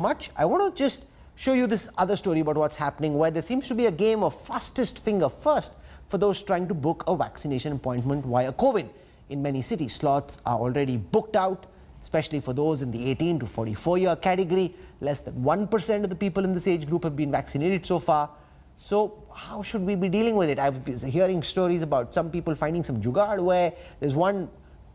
much. I want to just show you this other story about what's happening, where there seems to be a game of fastest finger first for those trying to book a vaccination appointment via COVID. In many cities, slots are already booked out, especially for those in the 18 to 44-year category. Less than 1% of the people in this age group have been vaccinated so far. So how should we be dealing with it? I've been hearing stories about some people finding some jugaad where there's one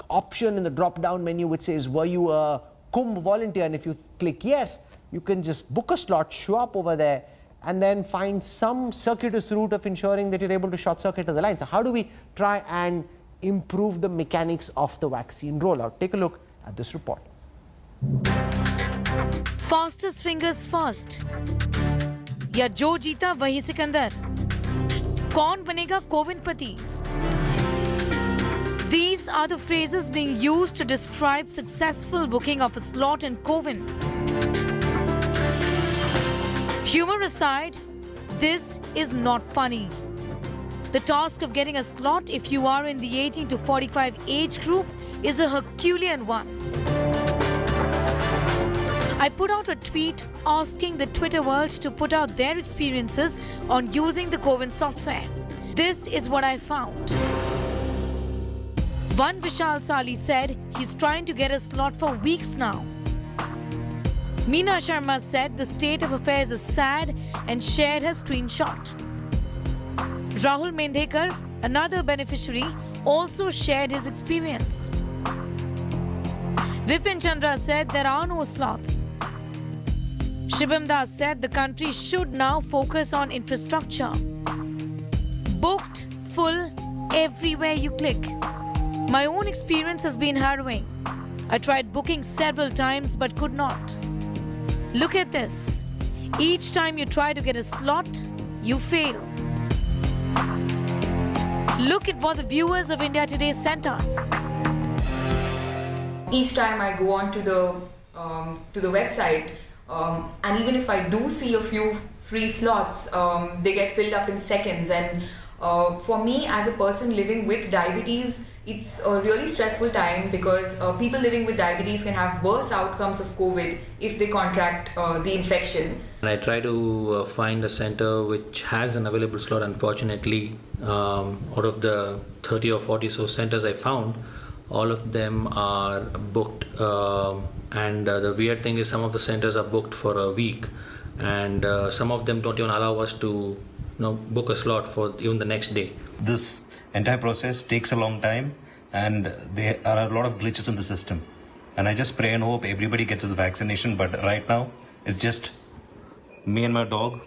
option in the drop-down menu which says, were you a Kumbh volunteer? And if you click yes, you can just book a slot, show up over there, and then find some circuitous route of ensuring that you're able to short-circuit the line. So how do we try and improve the mechanics of the vaccine rollout? Take a look at this report. Fastest fingers first, या जो जीता वही सिकंदर, कौन बनेगा कोविंदपति? These are the phrases being used to describe successful booking of a slot in COVID. Humor aside, this is not funny. The task of getting a slot if you are in the 18 to 45 age group is a Herculean one. I put out a tweet asking the Twitter world to put out their experiences on using the COVID software. This is what I found. One Vishal Sali said he's trying to get a slot for weeks now. Meena Sharma said the state of affairs is sad and shared her screenshot. Rahul Mendhekar, another beneficiary, also shared his experience. Vipin Chandra said there are no slots. Shibam Das said the country should now focus on infrastructure. Booked, full, everywhere you click. My own experience has been harrowing. I tried booking several times but could not. Look at this. Each time you try to get a slot, you fail. Look at what the viewers of India Today sent us. Each time I go on to the website, and even if I do see a few free slots, they get filled up in seconds. And for me, as a person living with diabetes, it's a really stressful time because people living with diabetes can have worse outcomes of COVID if they contract the infection. I try to find a center which has an available slot. Unfortunately, out of the 30 or 40 so centers I found, all of them are booked. And the weird thing is some of the centers are booked for a week, and some of them don't even allow us to book a slot for even the next day. This entire process takes a long time, and there are a lot of glitches in the system. And I just pray and hope everybody gets his vaccination, but right now it's just me and my dog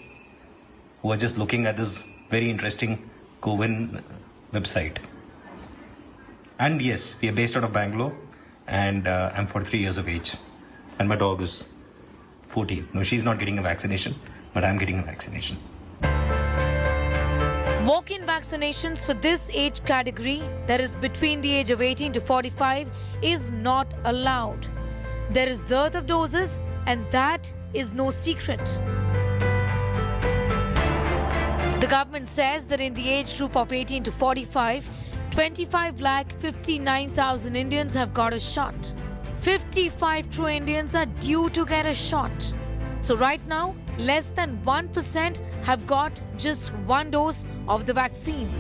who are just looking at this very interesting CoWIN website. And yes, we are based out of Bangalore, and I'm 43 years of age, and my dog is 14. No, she's not getting a vaccination, but I'm getting a vaccination. Walk-in vaccinations for this age category, that is between the age of 18 to 45, is not allowed. There is dearth of doses, and that is no secret. The government says that in the age group of 18 to 45, 25,59,000 Indians have got a shot. 55 crore Indians are due to get a shot. So right now, less than 1% have got just one dose of the vaccine.